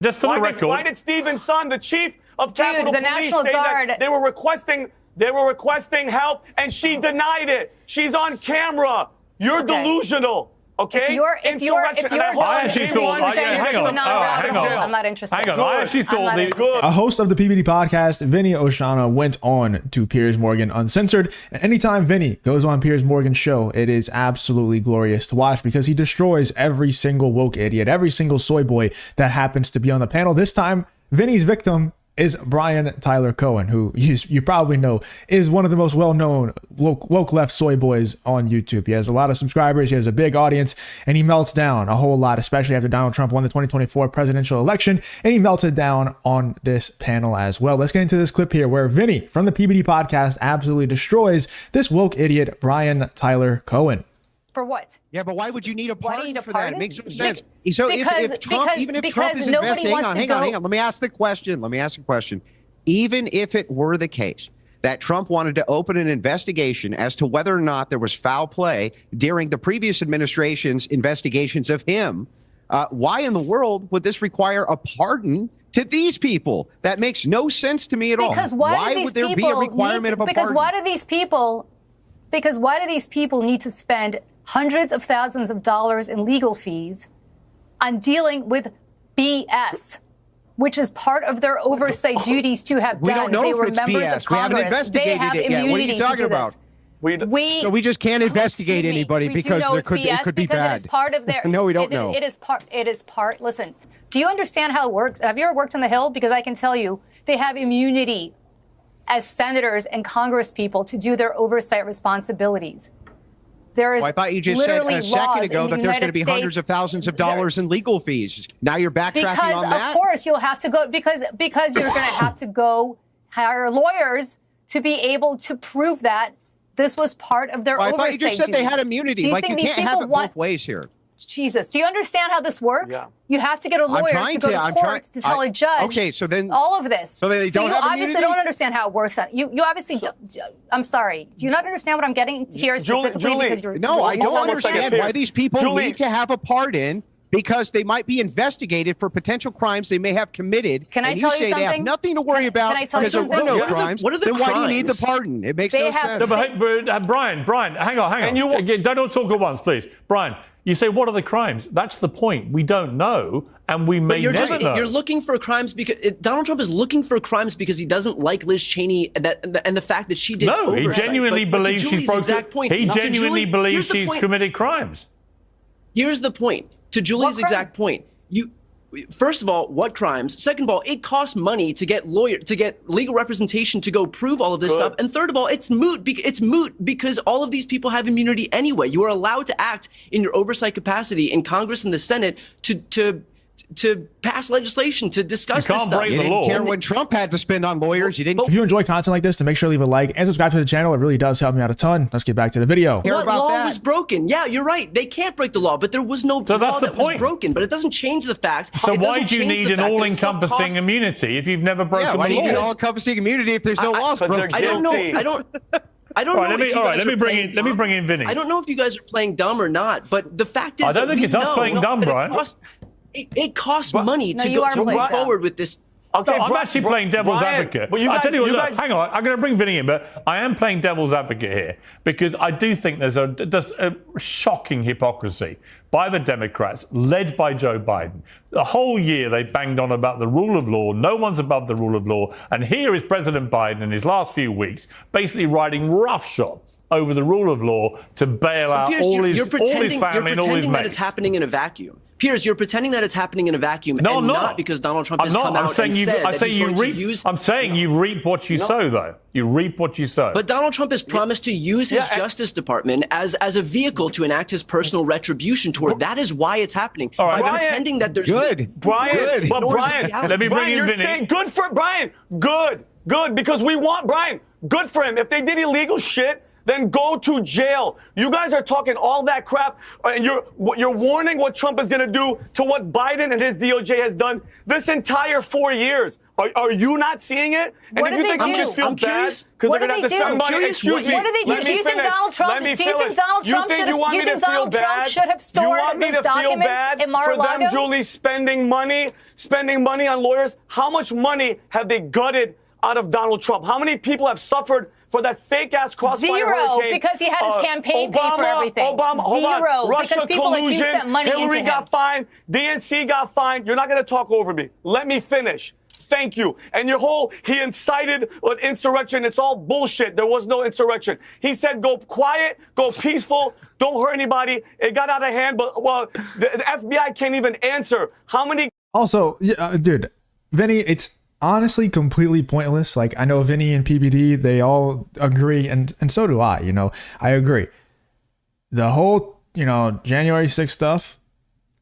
Just for the record. Why did Stephen's son, the chief of Capitol Police, National say Guard, that they were requesting help, and she denied it? She's on camera. You're delusional. Okay. If you're I actually thought. Hang on. I'm not interested. Hang on. I actually thought a host of the PBD podcast, Vinny Oshana, went on to Piers Morgan Uncensored. And anytime Vinny goes on Piers Morgan's show, it is absolutely glorious to watch because he destroys every single woke idiot, every single soy boy that happens to be on the panel. This time, Vinny's victim is Brian Tyler Cohen, who you probably know is one of the most well-known woke left soy boys on YouTube. He has a lot of subscribers, he has a big audience, and he melts down a whole lot, especially after Donald Trump won the 2024 presidential election, and he melted down on this panel as well. Let's get into this clip here where Vinny from the PBD podcast absolutely destroys this woke idiot, Brian Tyler Cohen. For what? Yeah, but why would you need a pardon for that? It makes no sense. Because if Trump is investigating, hang on. Let me ask the question. Even if it were the case that Trump wanted to open an investigation as to whether or not there was foul play during the previous administration's investigations of him, why in the world would this require a pardon to these people? That makes no sense to me at all. Why would there be a requirement of a pardon? Because why do these people need to spend hundreds of thousands of dollars in legal fees on dealing with BS, which is part of their oversight duties to have done. We don't know they if were it's members BS. of Congress. We haven't investigated they have it yet. What are you talking about? So we just can't investigate anybody because it could be bad. It is part of their. No, we don't know. It is part. Listen, do you understand how it works? Have you ever worked on the Hill? Because I can tell you, they have immunity as senators and Congress people to do their oversight responsibilities. There is I thought you just said a second ago that there's going to be hundreds of thousands of dollars in legal fees. Now you're backtracking on that? Because, of course, you'll have to go, because you're going to have to go hire lawyers to be able to prove that this was part of their oversight. I thought you just said duties. they had immunity. Like, you can't have it both ways here. Jesus, do you understand how this works? Yeah. You have to get a lawyer to go to court to tell a judge. Okay, so then all of this. So they don't you have obviously immunity? don't understand how it works. You obviously don't. I'm sorry. Do you not understand what I'm getting here specifically? Julie, because you're I don't understand why these people need to have a pardon because they might be investigated for potential crimes they may have committed. Can I and tell you you say something? They have nothing to worry about because there were no crimes. What are the then crimes? why do you need the pardon? It makes no sense. No, but Brian, hang on. And don't all talk at once, please. Brian, you say, what are the crimes? That's the point. We don't know, and we may never know. You're looking for crimes because Donald Trump is looking for crimes because he doesn't like Liz Cheney and the fact that she did oversight. He genuinely believes she's broken. He genuinely believes she's committed crimes. Here's the point. To Julie's exact point, first of all, what crimes? Second of all, it costs money to get legal representation to go prove all of this stuff. And third of all, it's moot because all of these people have immunity anyway. You are allowed to act in your oversight capacity in Congress and the Senate to pass legislation to discuss this stuff. You didn't care when Trump had to spend on lawyers. You didn't. If you enjoy content like this, then make sure to leave a like and subscribe to the channel. It really does help me out a ton. Let's get back to the video. What law was broken? Yeah, you're right. They can't break the law, but there was no law that was broken. But it doesn't change the fact. So why do you need an all-encompassing immunity if you've never broken the law? Why do you need all-encompassing immunity if there's no laws broken? I don't know. Let me bring in Vinny. I don't know if you guys are playing dumb or not, but the fact is, I don't think it's us playing dumb, Brian. It costs money to move forward with this. Okay, I'm actually playing devil's advocate. I'll tell you what, look, hang on, I'm going to bring Vinny in, but I am playing devil's advocate here because I do think there's a shocking hypocrisy by the Democrats, led by Joe Biden. The whole year they banged on about the rule of law. No one's above the rule of law. And here is President Biden in his last few weeks basically riding roughshod over the rule of law to bail out all his family and all his mates. You're pretending that it's happening in a vacuum. Piers, you're pretending that it's happening in a vacuum, no, and I'm not because Donald Trump has come out and said that he's going to use... I'm saying you reap what you sow, though. You reap what you sow. But Donald Trump has promised to use his Justice Department as a vehicle to enact his personal retribution toward. That is why it's happening. All right. By pretending that there's... Brian, let me bring in Vinny. Saying good for Brian. Good, because we want Brian. Good for him. If they did illegal shit, then go to jail. You guys are talking all that crap, and you're warning what Trump is going to do to what Biden and his DOJ has done this entire 4 years. Are you not seeing it? And what if did you think they I'm do? just feel I'm bad curious. because What they're did going to they have to spend do? money, excuse me. What did they do? Let Do me you think finish. Donald Trump? Let me Do you think finish. Donald You Trump think should you have? want Do you me to think feel Donald Trump bad? should have You stored want me his to feel documents bad in Mar-a-Lago? for them, Julie, spending money on lawyers? How much money have they gutted out of Donald Trump? How many people have suffered for that fake-ass crossfire hurricane? Zero, because he had his campaign paid for everything. Obama, Zero, Russia because people like you collusion, sent money Hillary into him. got fined, DNC got fined. You're not going to talk over me. Let me finish. Thank you. And your whole, he incited an insurrection. It's all bullshit. There was no insurrection. He said, go quiet, go peaceful, don't hurt anybody. It got out of hand, but well, the FBI can't even answer. How many? Also, dude, Vinny, it's honestly completely pointless. Like, I know Vinny and PBD, they all agree, and so do I, I agree. The whole, January 6th stuff,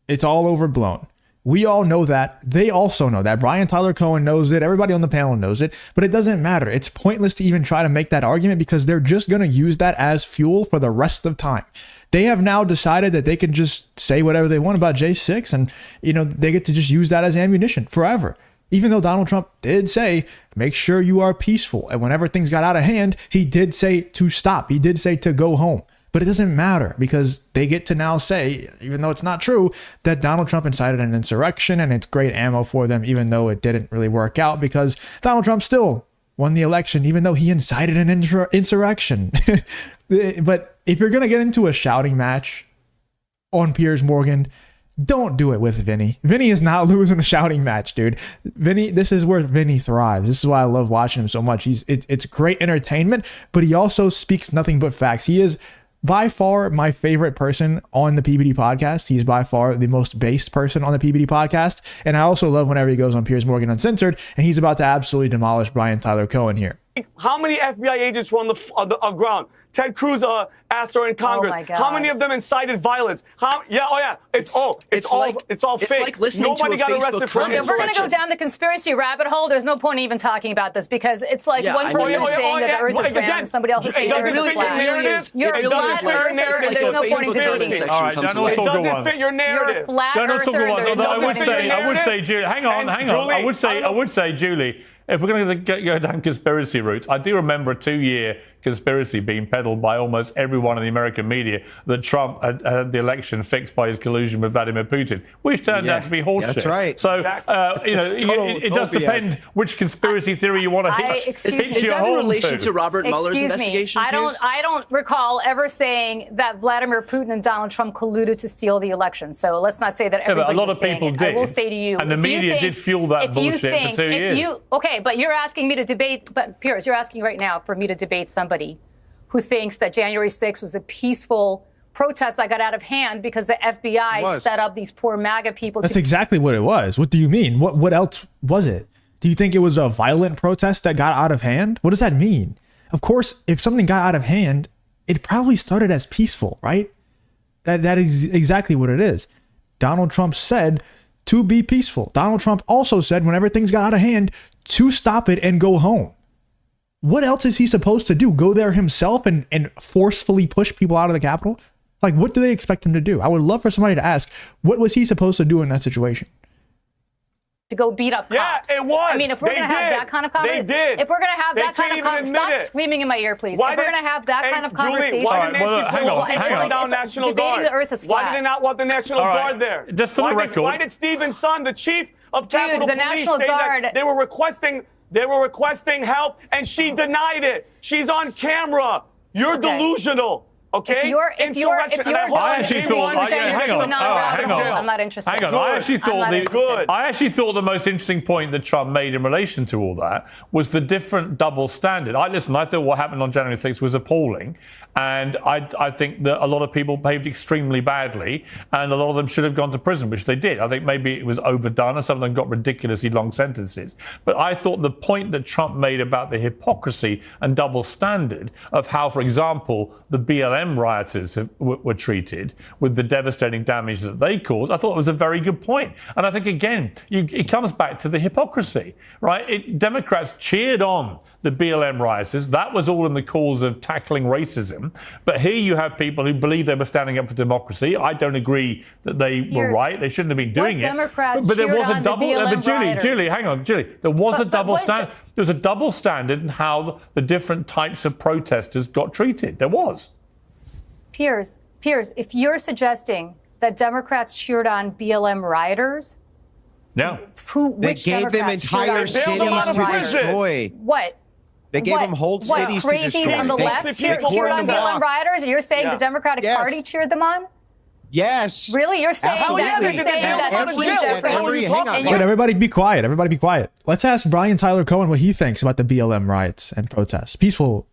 it's all overblown. We all know that. They also know that. Brian Tyler Cohen knows it. Everybody on the panel knows it. But it doesn't matter. It's pointless to even try to make that argument because they're just going to use that as fuel for the rest of time. They have now decided that they can just say whatever they want about J6 and, they get to just use that as ammunition forever. Even though Donald Trump did say, make sure you are peaceful. And whenever things got out of hand, he did say to stop. He did say to go home. But it doesn't matter because they get to now say, even though it's not true, that Donald Trump incited an insurrection, and it's great ammo for them, even though it didn't really work out because Donald Trump still won the election, even though he incited an insurrection. But if you're going to get into a shouting match on Piers Morgan, don't do it with Vinny. Vinny is not losing a shouting match, dude. Vinny, this is where Vinny thrives. This is why I love watching him so much. It's great entertainment, but he also speaks nothing but facts. He is by far my favorite person on the PBD podcast. He's by far the most based person on the PBD podcast. And I also love whenever he goes on Piers Morgan Uncensored, and he's about to absolutely demolish Brian Tyler Cohen here. How many FBI agents were on the ground? Ted Cruz asked her in Congress. Oh my God. How many of them incited violence? It's all fake. It's like listening Nobody to a got Facebook arrested for comment If we're going to go down the conspiracy rabbit hole, there's no point even talking about this because it's like one person is saying that the earth is round and somebody else is saying the earth is flat. You're a flat earther and there's no point in debating. All right, don't all talk at once. Fit your narrative. You're a flat Don't all talk earther at once. and there's Although no point in debating. I would say, Julie, hang on. I would say, Julie, if we're going to go down conspiracy routes, I do remember a 2-year conspiracy being peddled by almost everyone in the American media that Trump had the election fixed by his collusion with Vladimir Putin, which turned out to be horseshit. That's right. So, it does depend which conspiracy theory you want to hitch Is your that in home relation to Robert Mueller's Excuse me. investigation? I don't recall ever saying that Vladimir Putin and Donald Trump colluded to steal the election. So let's not say that everybody but a lot was of saying people it. did. I will say to you, and the media did fuel that bullshit for 2 years. Okay, but you're asking me to debate. But Piers, you're asking right now for me to debate somebody who thinks that January 6th was a peaceful protest that got out of hand because the FBI set up these poor MAGA people. That's exactly what it was. What do you mean? What else was it? Do you think it was a violent protest that got out of hand? What does that mean? Of course, if something got out of hand, it probably started as peaceful, right? That is exactly what it is. Donald Trump said to be peaceful. Donald Trump also said whenever things got out of hand to stop it and go home. What else is he supposed to do? Go there himself and forcefully push people out of the Capitol? Like, what do they expect him to do? I would love for somebody to ask, what was he supposed to do in that situation? To go beat up cops. Yeah, it was. I mean, if we're going to have that kind of conversation, they did. If we're going to have that kind of conversation, stop screaming in my ear, please. If we're going to have that kind of conversation, why did hang on. down National debating Guard? the earth is flat. Why did they not want the National Guard there? Just for the record. Why did Stephen Son, the chief of Capitol the Police, National say Guard, that they were requesting help, and she denied it. She's on camera. You're delusional. Okay? If you're I actually thought, I'm not interested. Hang on. I actually thought the most interesting point that Trump made in relation to all that was the different double standard. I thought what happened on January 6th was appalling. And I think that a lot of people behaved extremely badly, and a lot of them should have gone to prison, which they did. I think maybe it was overdone, and some of them got ridiculously long sentences. But I thought the point that Trump made about the hypocrisy and double standard of how, for example, the BLM BLM rioters were treated with the devastating damage that they caused, I thought it was a very good point. And I think, again, it comes back to the hypocrisy, right? Democrats cheered on the BLM rioters. That was all in the cause of tackling racism. But here you have people who believe they were standing up for democracy. I don't agree that they were right. They shouldn't have been doing it. But there was a double. Julie, hang on, Julie. There was a double standard. There was a double standard in how the different types of protesters got treated. There was. Piers, if you're suggesting that Democrats cheered on BLM rioters, no, they gave them entire cities to destroy. What? They gave them whole cities to destroy. Crazies on the left cheered on BLM rioters, and you're saying the Democratic Party cheered them on? Yes. Really? You're saying that? Wait, everybody be quiet. Everybody be quiet. Let's ask Brian Tyler Cohen what he thinks about the BLM riots and protests. Peaceful,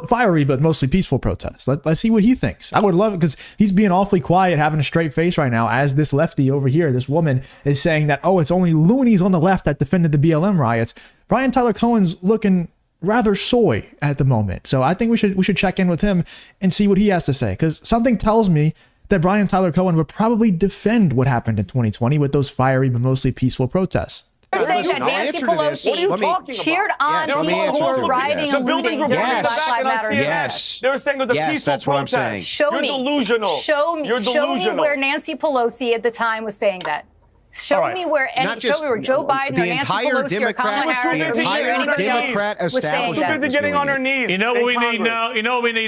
fiery, but mostly peaceful protests. Let's see what he thinks. I would love it because he's being awfully quiet, having a straight face right now as this lefty over here, this woman, is saying that, oh, it's only loonies on the left that defended the BLM riots. Brian Tyler Cohen's looking rather soy at the moment. So I think we should check in with him and see what he has to say, because something tells me that Brian Tyler Cohen would probably defend what happened in 2020 with those fiery but mostly peaceful protests. You're saying that Nancy Pelosi cheered on people who were rioting and looting during Black Lives Matter. Yes. They were saying it was a peaceful protest. Show me. You're delusional. Show me where Nancy Pelosi at the time was saying that. Show me where Joe Biden or Nancy Pelosi or Kamala Harris or anybody else was saying that. Too busy getting on her knees. You know what we need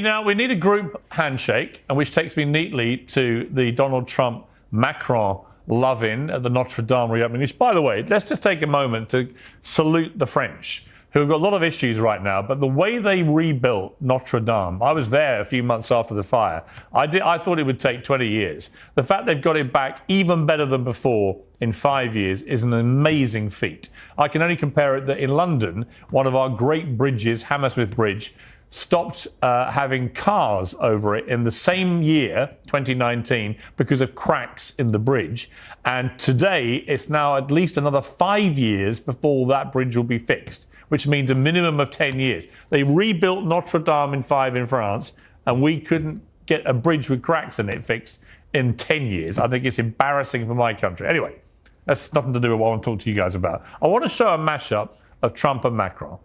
now? We need a group handshake, and which takes me neatly to the Donald Trump Macron love-in at the Notre Dame reopening. Which, by the way, let's just take a moment to salute the French, who have got a lot of issues right now, but the way they rebuilt Notre Dame, I was there a few months after the fire. I thought it would take 20 years. The fact they've got it back even better than before in 5 years is an amazing feat. I can only compare it that in London, one of our great bridges, Hammersmith Bridge, stopped having cars over it in the same year, 2019, because of cracks in the bridge. And today, it's now at least another 5 years before that bridge will be fixed, which means a minimum of 10 years. They rebuilt Notre Dame in France, and we couldn't get a bridge with cracks in it fixed in 10 years. I think it's embarrassing for my country. Anyway, that's nothing to do with what I want to talk to you guys about. I want to show a mashup of Trump and Macron.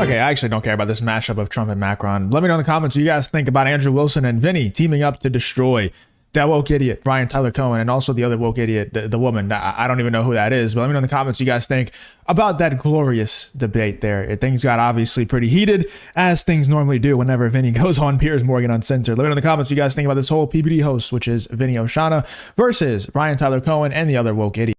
Okay, I actually don't care about this mashup of Trump and Macron. Let me know in the comments what you guys think about Andrew Wilson and Vinny teaming up to destroy that woke idiot, Brian Tyler Cohen, and also the other woke idiot, the woman. I don't even know who that is, but let me know in the comments what you guys think about that glorious debate there. Things got obviously pretty heated, as things normally do whenever Vinny goes on Piers Morgan Uncensored. Let me know in the comments what you guys think about this whole PBD host, which is Vinny Oshana versus Brian Tyler Cohen and the other woke idiot.